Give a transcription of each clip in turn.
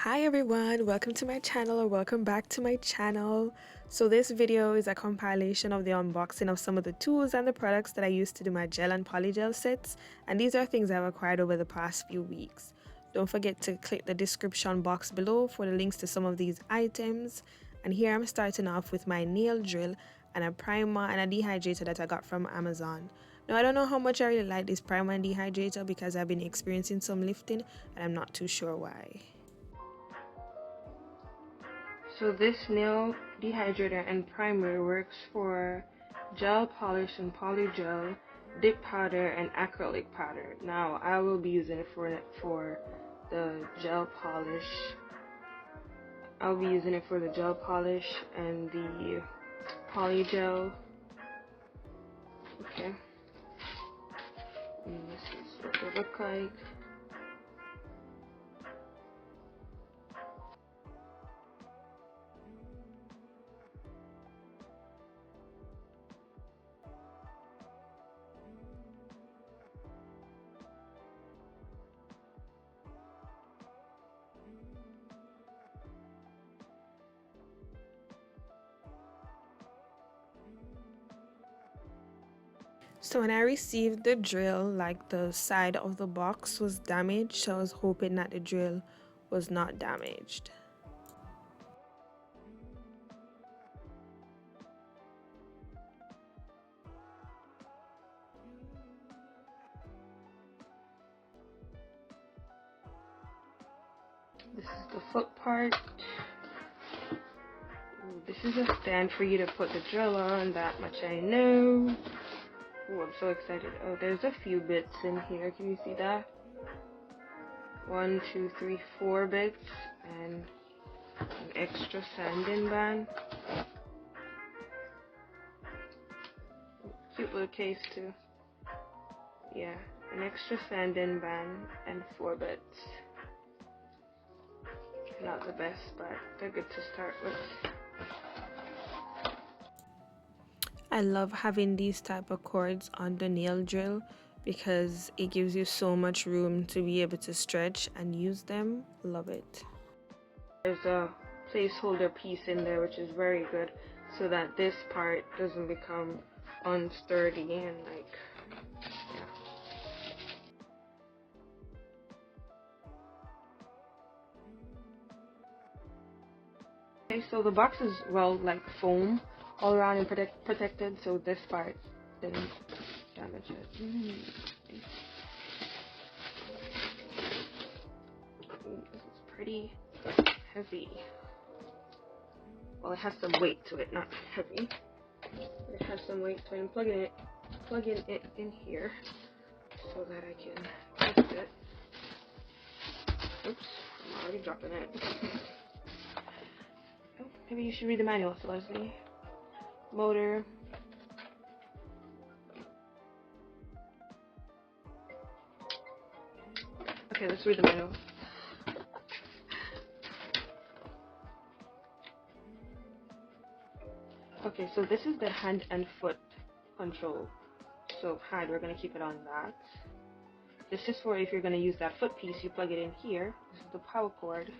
Hi everyone, welcome to my channel or welcome back to my channel. So this video is a compilation of the unboxing of some of the tools and the products that I used to do my gel and polygel sets, and these are things I've acquired over the past few weeks. Don't forget to click the description box below for the links to some of these items. And here I'm starting off with my nail drill and a primer and a dehydrator that I got from Amazon. Now I don't know how much I really like this primer and dehydrator because I've been experiencing some lifting and I'm not too sure why. So this nail dehydrator and primer works for gel polish and polygel, dip powder, and acrylic powder. Now I will be using it for the gel polish. I'll be using it for the gel polish and the polygel. Okay. And this is what they look like. So when I received the drill, like the side of the box was damaged, so I was hoping that the drill was not damaged. This is the foot part. Ooh, this is a stand for you to put the drill on, that much I know. Oh, I'm so excited. Oh, there's a few bits in here. Can you see that? 1, 2, 3, 4 bits and an extra sanding band. Cute little case too. Yeah, an extra sanding band and 4 bits. Not the best, but they're good to start with. I love having these type of cords on the nail drill because it gives you so much room to be able to stretch and use them. Love it. There's a placeholder piece in there which is very good so that this part doesn't become unsturdy and like, yeah. Okay, so the box is well like foam all around and protected, so this part didn't damage it. Ooh, this is pretty heavy. Well, it has some weight to it, not heavy. It has some weight, so I'm plugging it in here so that I can test it. Oops, I'm already dropping it. Oh, maybe you should read the manual, so Leslie. Motor. Okay, let's read the manual. Okay, so this is the hand and foot control. So hand, we're going to keep it on that. This is for if you're going to use that foot piece, you plug it in here. This is the power cord.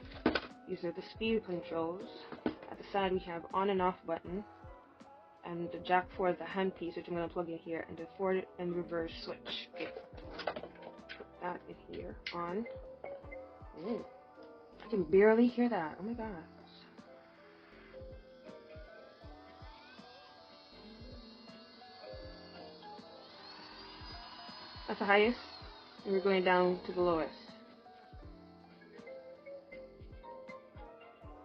These are the speed controls. At the side we have on and off button. And the jack for the hand piece, which I'm going to plug in here. And the forward and reverse switch. Okay. Put that in here. On. Ooh. I can barely hear that. Oh my gosh. That's the highest, and we're going down to the lowest.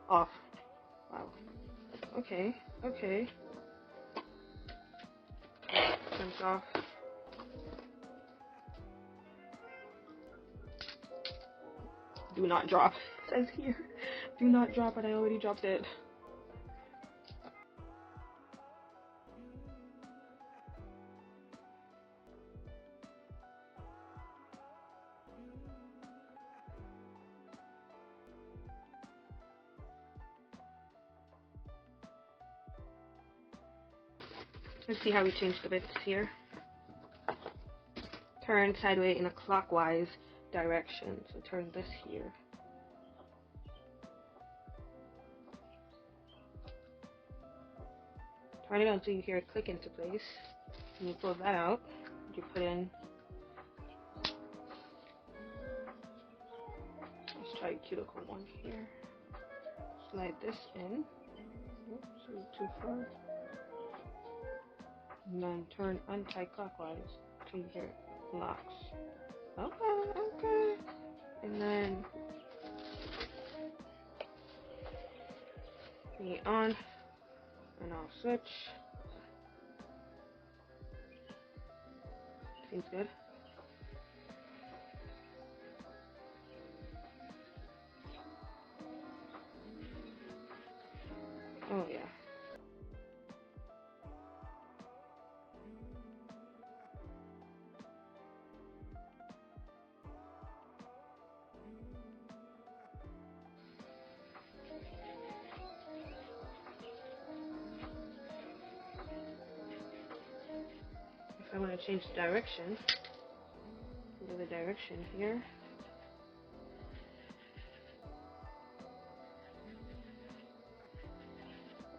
Off. Wow. Okay, okay. Turns off. Do not drop. It says here. Do not drop, and I already dropped it. Let's see how we change the bits here. Turn sideways in a clockwise direction. So turn this here. Turn it until you hear it click into place. And you pull that out. You put in. Let's try a cuticle one here. Slide this in. Oops, a little too far. And then turn anti-clockwise until you hear it locks. Okay, okay. And then turn it on, and I'll switch. Seems good. Oh yeah. If I want to change the direction, go the direction here.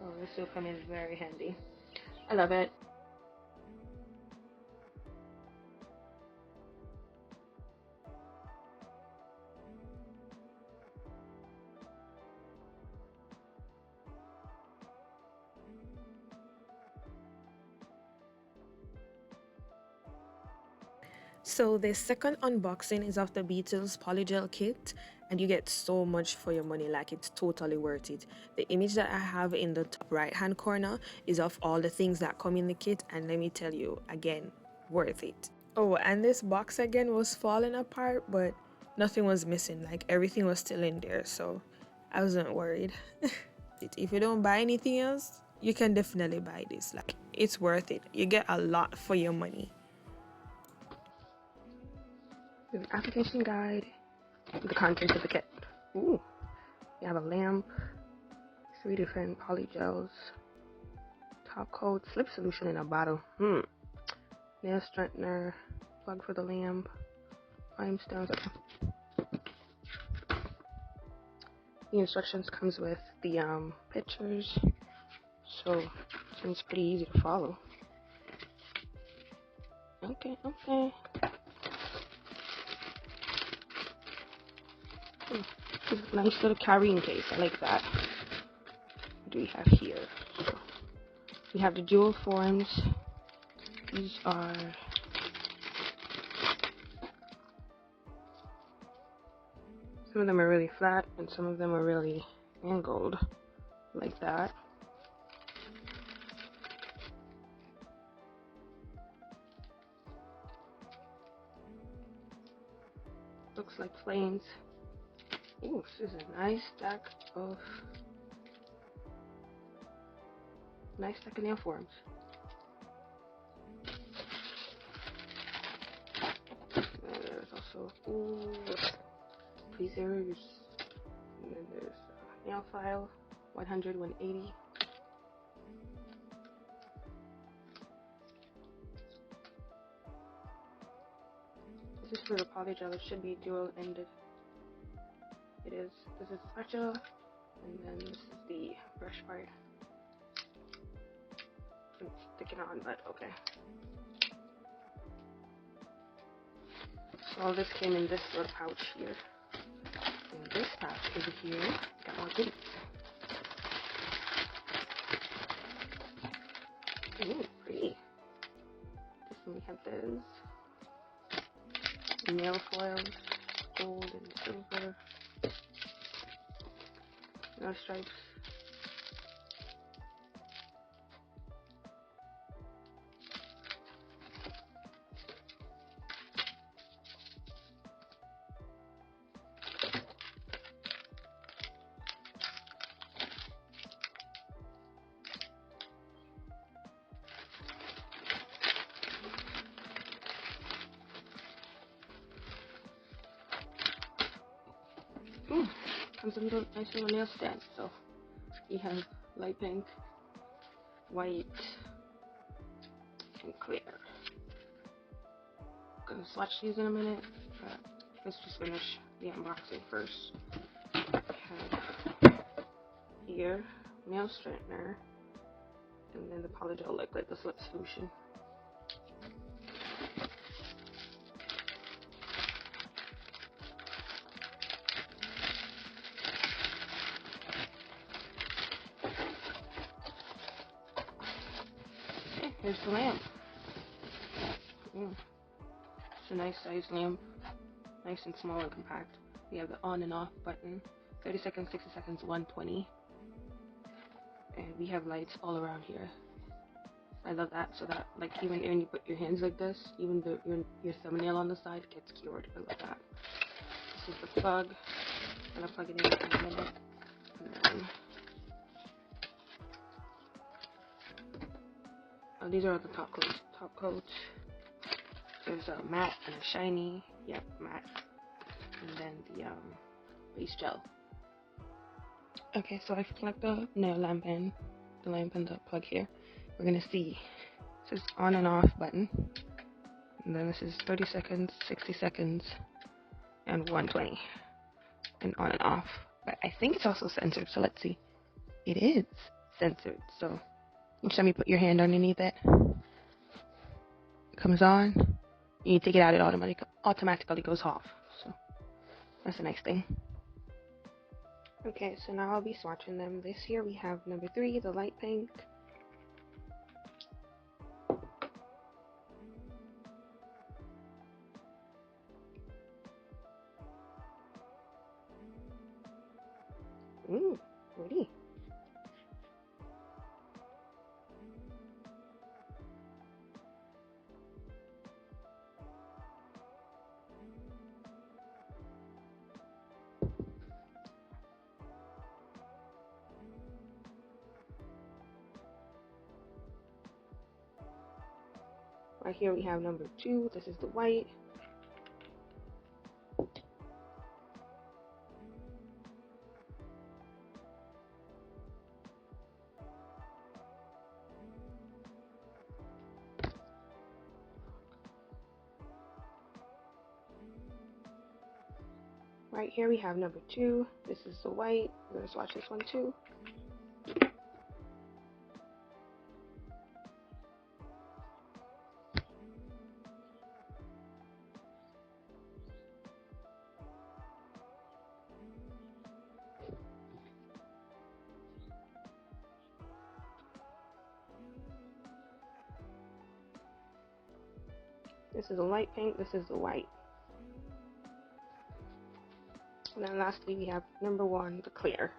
Oh, this will come in very handy. I love it. So the second unboxing is of the Beetles Polygel kit, and you get so much for your money. Like, it's totally worth it. The image that I have in the top right hand corner is of all the things that come in the kit, and let me tell you again, worth it. Oh, and this box again was falling apart, but nothing was missing. Like, everything was still in there, so I wasn't worried. If you don't buy anything else, you can definitely buy this. Like, it's worth it. You get a lot for your money. An application guide, the contents of the kit. Ooh, you have a lamp, 3 different polygels, top coat, slip solution in a bottle. Nail straightener, plug for the lamp, rhinestones. The instructions comes with the pictures, so it seems pretty easy to follow. Okay. Nice little carrying case. I like that. What do we have here? So we have the jewel forms. These are some of them are really flat and some of them are really angled, like that. Looks like planes. Ooh, this is a nice stack of nail forms. There's also tweezers, and then there's a nail file, 100, 180. This is for the polygel. It should be dual-ended. It is. This is the spatula, and then this is the brush part. It's sticking on, but okay. So all this came in this little pouch here. In this pouch over here, got more goodies. Ooh, pretty. This one we have those. Nail foils, gold and silver. No stripes. Comes a nice little nail stand. So you have light pink, white, and clear. I'm gonna swatch these in a minute, but let's just finish the unboxing first. We have here nail straightener, and then the Polygel liquid, the slip solution. Okay, here's the lamp. It's a nice sized lamp, nice and small and compact. We have the on and off button, 30 seconds, 60 seconds, 120. And we have lights all around here. I love that, so that like even when you put your hands like this, even your thumbnail on the side gets cured. I love that. This is the plug. I'm gonna plug it in a minute. And then, these are all the top coats. Top coats. There's a matte and a shiny. Yep, matte. And then the base gel. Okay, so I've plugged the nail lamp in, the lamp and the plug here. We're gonna see. This is on and off button. And then this is 30 seconds, 60 seconds, and 120. And on and off. But I think it's also censored, so let's see. It is censored, so each time you put your hand underneath it, it comes on. You take it out, it automatically goes off. So that's a nice thing. Okay, so now I'll be swatching them. This here we have number 3, the light pink. Ooh, pretty. Right here we have number 2. This is the white. Right here we have number 2. This is the white. We're going to swatch this one too. This is the light pink. This is the white. And then lastly we have number 1, the clear.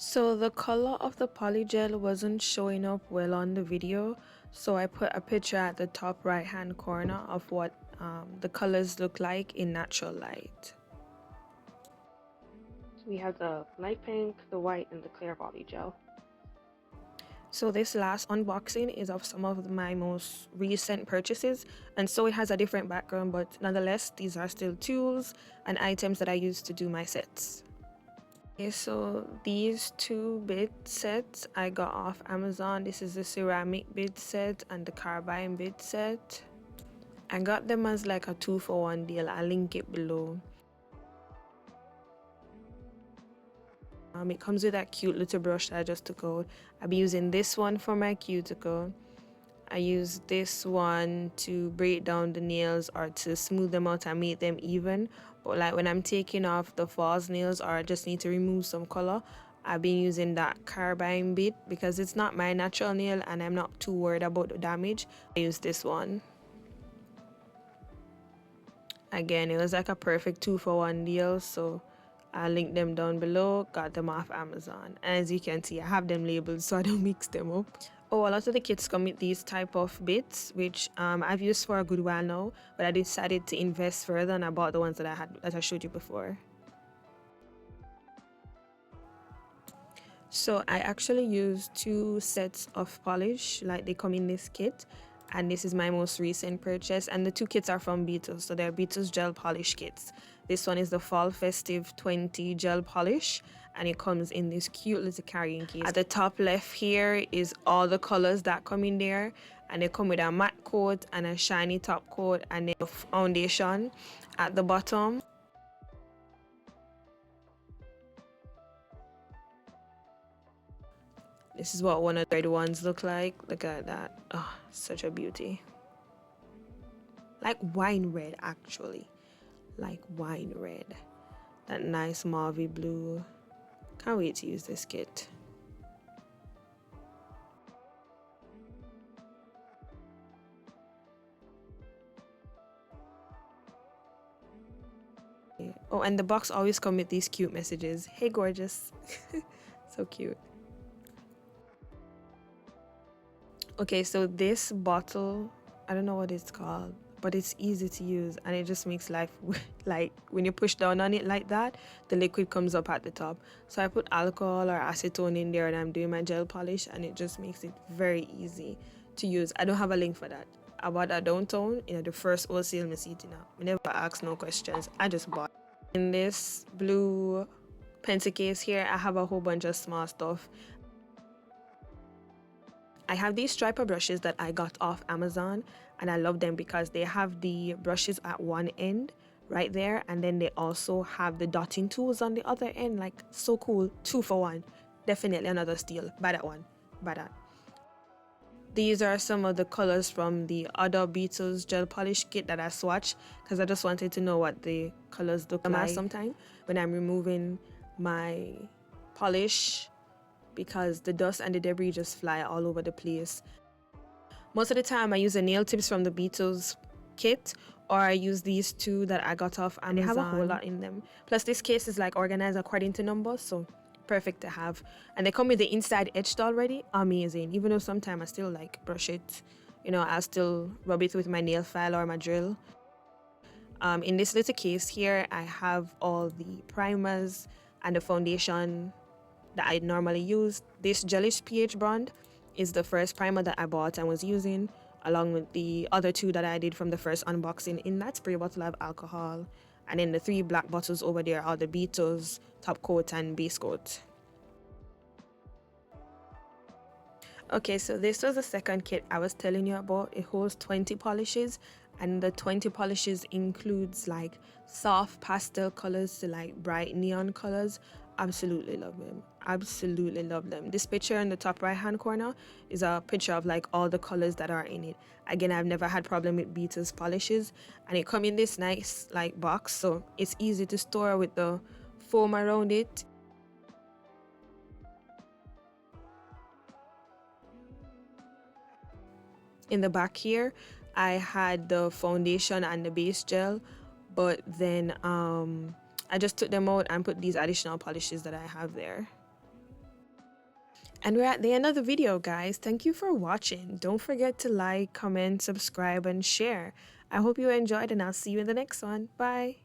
So the color of the polygel wasn't showing up well on the video, so I put a picture at the top right hand corner of what the colors look like in natural light. So we have the light pink, the white, and the clear polygel. So this last unboxing is of some of my most recent purchases, and so it has a different background, but nonetheless these are still tools and items that I use to do my sets. Okay, so these 2 bit sets I got off Amazon. This is the ceramic bit set and the carbine bit set. I got them as like a 2-for-1 deal. I'll link it below. It comes with that cute little brush that I just took out. I'll be using this one for my cuticle. I use this one to break down the nails or to smooth them out and make them even. But like when I'm taking off the false nails or I just need to remove some color, I've been using that carbine bit because it's not my natural nail and I'm not too worried about the damage. I use this one. Again, it was like a perfect 2-for-1 deal, so I'll link them down below. Got them off Amazon. And as you can see, I have them labeled so I don't mix them up. Oh, a lot of the kits come with these type of bits, which I've used for a good while now, but I decided to invest further and I bought the ones that I showed you before. So I actually used 2 sets of polish, like they come in this kit, and this is my most recent purchase, and the two kits are from Beetles, so they're Beetles gel polish kits. This one is the Fall Festive 20 gel polish, and it comes in this cute little carrying case. At the top left here is all the colors that come in there, and they come with a matte coat and a shiny top coat, and then a foundation at the bottom. This is what one of the red ones look like. Look at that. Oh, such a beauty. Like wine red, actually. Like wine red. That nice mauvey blue. Can't wait to use this kit. Oh, and the box always comes with these cute messages. Hey, gorgeous. So cute. Okay, so this bottle, I don't know what it's called, but it's easy to use, and it just makes life, like when you push down on it like that, the liquid comes up at the top. So I put alcohol or acetone in there and I'm doing my gel polish, and it just makes it very easy to use. I don't have a link for that. I bought that downtown in the first wholesale me see it now. I never asked no questions. I just bought. In this blue pencil case here, I have a whole bunch of small stuff. I have these striper brushes that I got off Amazon, and I love them because they have the brushes at one end right there, and then they also have the dotting tools on the other end. Like, so cool. 2 for 1. Definitely another steal. Buy that one. Buy that. These are some of the colors from the other Beetles gel polish kit that I swatched, because I just wanted to know what the colors look like sometime when I'm removing my polish, because the dust and the debris just fly all over the place. Most of the time I use the nail tips from the Beetles kit, or I use these two that I got off Amazon. They have a whole lot in them. Plus this case is like organized according to numbers, so perfect to have. And they come with the inside etched already. Amazing. Even though sometimes I still like brush it, you know, I'll still rub it with my nail file or my drill. In this little case here, I have all the primers and the foundation that I normally use. This Gelish pH brand is the first primer that I bought and was using, along with the other two that I did from the first unboxing. In that spray bottle I have alcohol, and then the 3 black bottles over there are the Beetles top coat and base coat. Okay, so this was the second kit I was telling you about. It holds 20 polishes, and the 20 polishes includes like soft pastel colors to like bright neon colors. Absolutely love them. Absolutely love them. This picture in the top right hand corner is a picture of like all the colors that are in it. Again, I've never had problem with Beetles polishes, and it come in this nice like box, so it's easy to store with the foam around it. In the back here, I had the foundation and the base gel, but then I just took them out and put these additional polishes that I have there. And we're at the end of the video, guys. Thank you for watching. Don't forget to like, comment, subscribe, and share. I hope you enjoyed, and I'll see you in the next one. Bye.